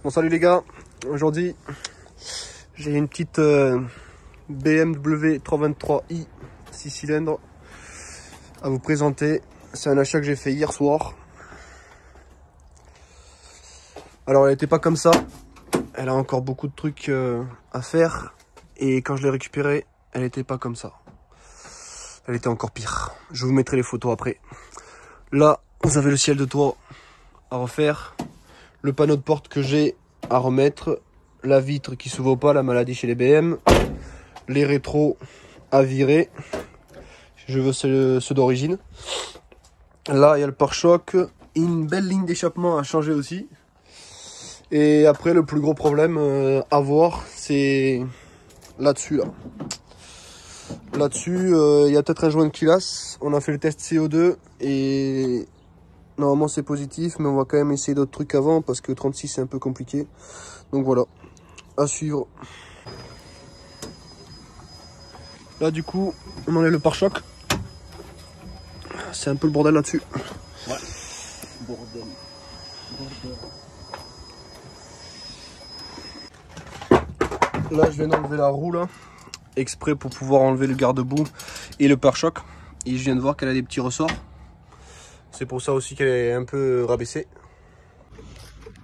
Bon salut les gars, aujourd'hui j'ai une petite BMW 323i 6 cylindres à vous présenter. C'est un achat que j'ai fait hier soir. Alors elle n'était pas comme ça, elle a encore beaucoup de trucs à faire et quand je l'ai récupérée, elle n'était pas comme ça. Elle était encore pire. Je vous mettrai les photos après. Là, vous avez le ciel de toit à refaire, le panneau de porte que j'ai à remettre, la vitre qui s'ouvre pas, la maladie chez les BM, les rétros à virer, je veux ceux d'origine. Là il y a le pare-choc, une belle ligne d'échappement à changer aussi. Et après le plus gros problème à voir, c'est là-dessus là. Là-dessus il y a peut-être un joint de culasse. On a fait le test CO2 et normalement c'est positif, mais on va quand même essayer d'autres trucs avant parce que 36 c'est un peu compliqué. Donc voilà, à suivre. Là du coup, on enlève le pare-choc. C'est un peu le bordel là-dessus. Ouais, bordel. Là je viens d'enlever la roue là, exprès pour pouvoir enlever le garde-boue et le pare-choc. Et je viens de voir qu'elle a des petits ressorts. C'est pour ça aussi qu'elle est un peu rabaissée.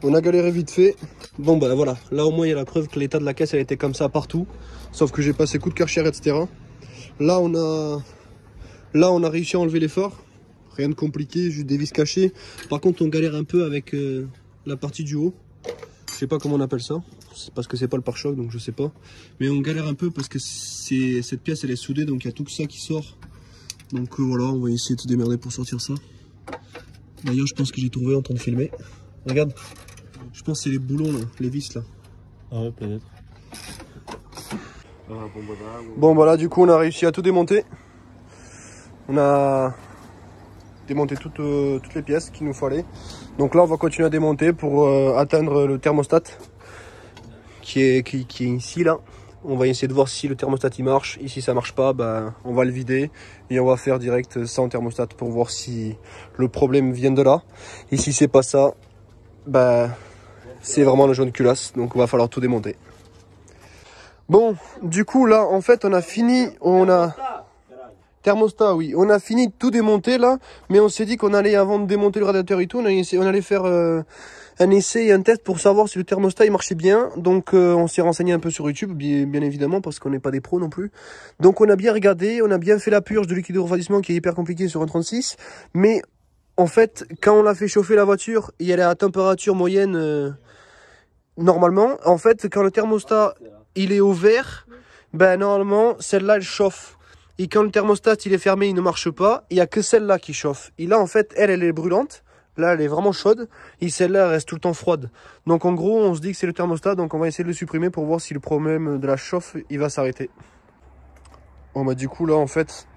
On a galéré vite fait. Bon bah voilà, là au moins il y a la preuve que l'état de la caisse elle était comme ça partout. Sauf que j'ai passé coup de Karcher, etc. Là on a réussi à enlever les phares. Rien de compliqué, juste des vis cachées. Par contre on galère un peu avec la partie du haut. Je sais pas comment on appelle ça. C'est parce que c'est pas le pare-choc donc je sais pas. Mais on galère un peu parce que cette pièce elle est soudée donc il y a tout ça qui sort. Donc voilà, on va essayer de se démerder pour sortir ça. D'ailleurs je pense que j'ai trouvé en train de filmer. Regarde. Je pense que c'est les boulons là, les vis là. Ah ouais, peut-être. Bon bah là du coup on a réussi à tout démonter. On a démonté toutes les pièces qu'il nous fallait. Donc là on va continuer à démonter pour atteindre le thermostat qui est ici là. On va essayer de voir si le thermostat il marche. Ici ça marche pas, bah, on va le vider et on va faire direct sans thermostat pour voir si le problème vient de là. Et si c'est pas ça, bah, c'est vraiment le jaune culasse, donc il va falloir tout démonter. Bon, du coup là en fait on a fini, thermostat, oui, on a fini de tout démonter là, mais on s'est dit qu'on allait, avant de démonter le radiateur et tout, on allait faire un essai et un test pour savoir si le thermostat il marchait bien. Donc on s'est renseigné un peu sur YouTube, bien évidemment, parce qu'on n'est pas des pros non plus. Donc on a bien regardé, on a bien fait la purge de liquide de refroidissement qui est hyper compliqué sur un 36, mais en fait quand on a fait chauffer la voiture et elle est à température moyenne normalement, en fait quand le thermostat il est au vert, ben normalement celle-là elle chauffe. Et quand le thermostat il est fermé, il ne marche pas, il n'y a que celle-là qui chauffe. Et là en fait elle est brûlante, là elle est vraiment chaude, et celle-là elle reste tout le temps froide. Donc en gros on se dit que c'est le thermostat, donc on va essayer de le supprimer pour voir si le problème de la chauffe il va s'arrêter. Bon bah du coup là en fait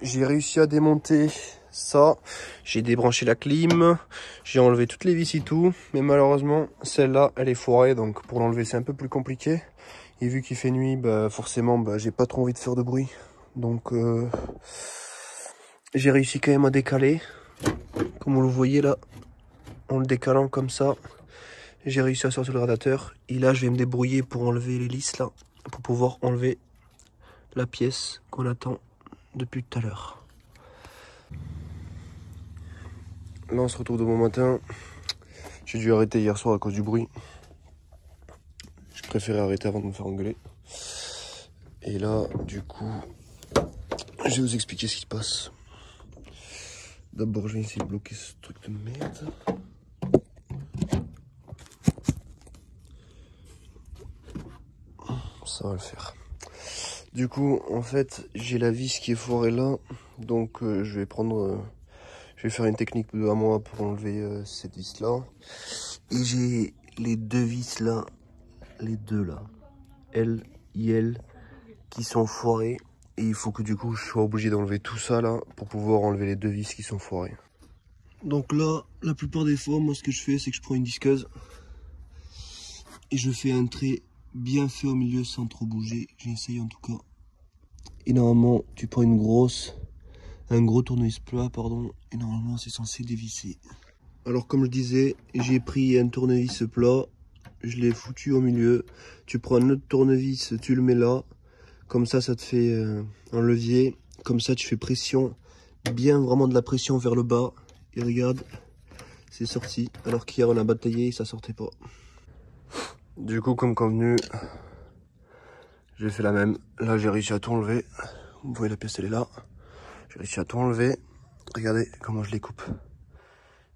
j'ai réussi à démonter ça, j'ai débranché la clim, j'ai enlevé toutes les vis et tout, mais malheureusement celle-là elle est foirée, donc pour l'enlever c'est un peu plus compliqué. Et vu qu'il fait nuit, bah forcément bah, j'ai pas trop envie de faire de bruit, donc j'ai réussi quand même à décaler, comme vous le voyez là, en le décalant comme ça, j'ai réussi à sortir le radiateur. Et là je vais me débrouiller pour enlever l'hélice là, pour pouvoir enlever la pièce qu'on attend depuis tout à l'heure. Là on se retrouve demain matin. J'ai dû arrêter hier soir à cause du bruit. Je préférais arrêter avant de me faire engueuler. Et là du coup je vais vous expliquer ce qui se passe. D'abord je vais essayer de bloquer ce truc de merde. Ça va le faire. Du coup en fait j'ai la vis qui est foirée là. Donc je vais faire une technique à moi pour enlever cette vis là. Et j'ai les deux vis là, les deux là, L, IL, qui sont foirées. Et il faut que du coup je sois obligé d'enlever tout ça là pour pouvoir enlever les deux vis qui sont foirées. Donc là, la plupart des fois, moi ce que je fais c'est que je prends une disqueuse et je fais un trait bien fait au milieu sans trop bouger. J'essaye en tout cas. Et normalement tu prends un gros tournevis plat, pardon, et normalement c'est censé dévisser. Alors comme je disais, j'ai pris un tournevis plat, je l'ai foutu au milieu. Tu prends un autre tournevis, tu le mets là. Comme ça te fait un levier. Comme ça tu fais pression, bien vraiment de la pression vers le bas. Et regarde, c'est sorti. Alors qu'hier on a bataillé et ça sortait pas. Du coup comme convenu, j'ai fait la même. Là j'ai réussi à tout enlever. Vous voyez la pièce elle est là. J'ai réussi à tout enlever. Regardez comment je les coupe.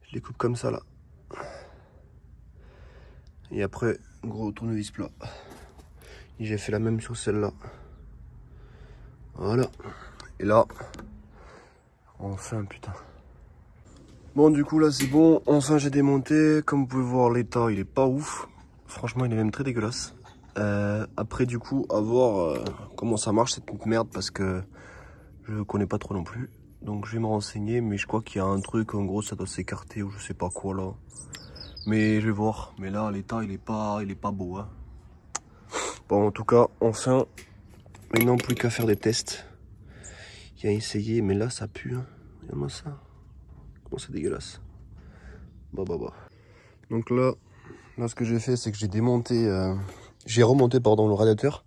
Je les coupe comme ça là. Et après, gros tournevis plat. Et j'ai fait la même sur celle-là. Voilà. Et là, enfin putain. Bon du coup là c'est bon. Enfin j'ai démonté. Comme vous pouvez voir l'état il est pas ouf. Franchement il est même très dégueulasse. Après du coup à voir comment ça marche cette merde parce que je connais pas trop non plus. Donc je vais me renseigner mais je crois qu'il y a un truc en gros ça doit s'écarter ou je sais pas quoi là. Mais je vais voir. Mais là l'état il est pas beau hein. Bon en tout cas enfin maintenant plus qu'à faire des tests. Il y a essayé mais là ça pue hein. Regarde-moi ça. Comment c'est dégueulasse. Bah. Donc là ce que j'ai fait c'est que j'ai démonté j'ai remonté pardon le radiateur.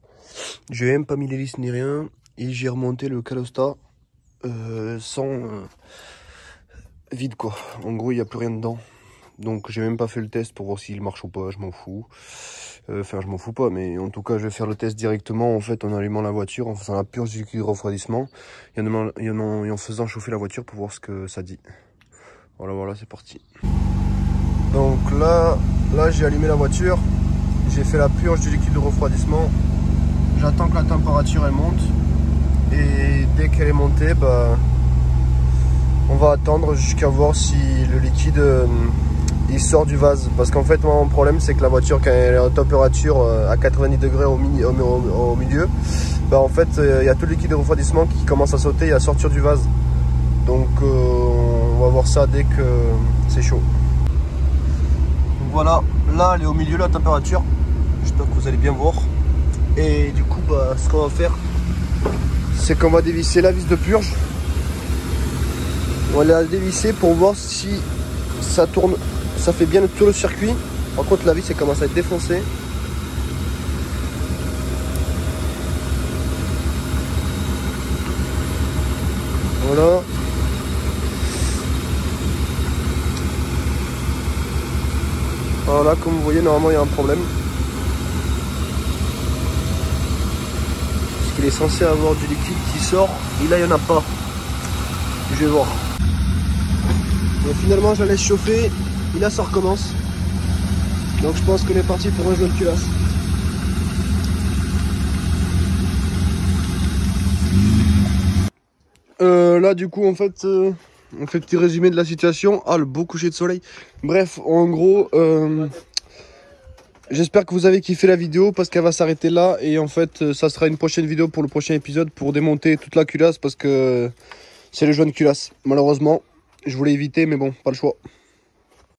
J'ai même pas mis l'hélice ni rien. Et j'ai remonté le calostat sans vide quoi. En gros il n'y a plus rien dedans. Donc j'ai même pas fait le test pour voir s'il marche ou pas, je m'en fous. Enfin je m'en fous pas, mais en tout cas je vais faire le test directement en fait en allumant la voiture, en faisant la purge du liquide de refroidissement et en faisant chauffer la voiture pour voir ce que ça dit. Voilà c'est parti. Donc là j'ai allumé la voiture, j'ai fait la purge du liquide de refroidissement. J'attends que la température elle monte et dès qu'elle est montée, bah, on va attendre jusqu'à voir si le liquide il sort du vase. Parce qu'en fait moi, mon problème c'est que la voiture quand elle est en température à 90 degrés au milieu, bah, en fait il y a tout le liquide de refroidissement qui commence à sauter et à sortir du vase. Donc on va voir ça dès que c'est chaud. Donc voilà, là elle est au milieu la température. J'espère que vous allez bien voir. Et du coup bah, ce qu'on va faire c'est qu'on va dévisser la vis de purge. On va la dévisser pour voir si ça tourne, ça fait bien tout le circuit. Par contre la vis elle commence à être défoncée. Voilà. Alors là comme vous voyez normalement il y a un problème. Parce qu'il est censé avoir du liquide qui sort et là il n'y en a pas. Je vais voir. Et finalement je la laisse chauffer et là ça recommence. Donc je pense qu'on est parti pour un jaune culasse. Là du coup en fait on fait petit résumé de la situation. Ah le beau coucher de soleil. Bref en gros j'espère que vous avez kiffé la vidéo parce qu'elle va s'arrêter là. Et en fait ça sera une prochaine vidéo pour le prochain épisode pour démonter toute la culasse parce que c'est le jaune culasse. Malheureusement je voulais éviter mais bon pas le choix.